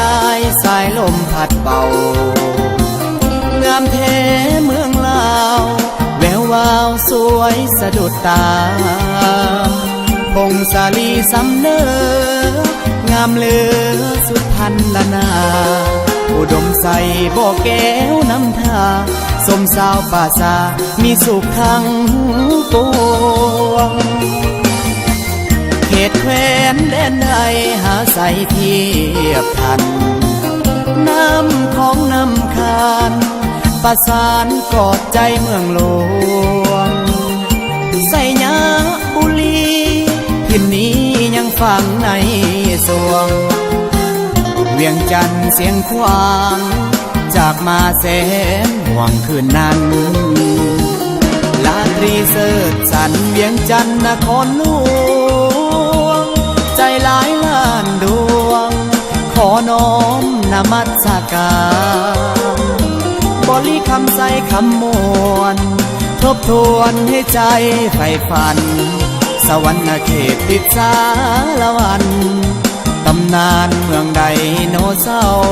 ายสายลมพัดเบางามแท้เมืองลาวแวววาวสวยสะดุดตาพงสาลีสำเนองามเหลือสุดพันละนาอุดมใสบ่อแก้วน้ำท่าสมสาวป่าซามีสุขทั้งปวงเขตแคว้นแดนใดหาใสเทียบทันน้ำของน้ำคานประสานกอดใจเมืองหลวงใส่ยาบุรีทิ่นนี้ยังฝังในสวงเวียงจันทร์เสียงควางจากมาแสนห่วงคืนนั้นลาตรีเสิร์ชสันเวียงจันทร์นครหลวงใจหลายล้านดวงขอน้อมนมัสการบริคำใส่คำมวลทบทวนให้ใจใฝ่ฝันสวรรค์เขตติดสารวันตำนานเมืองไดโนเสาร์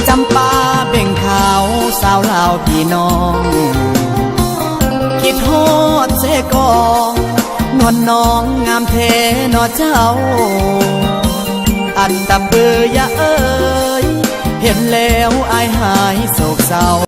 จำปาเบ่งขาวสาวลาวพี่น้องคิดฮอดเสกองนวลน้องงามเทนอเจ้าอันตะเบือยะเอ้ยเห็นแล้วอายหายโศกเศร้า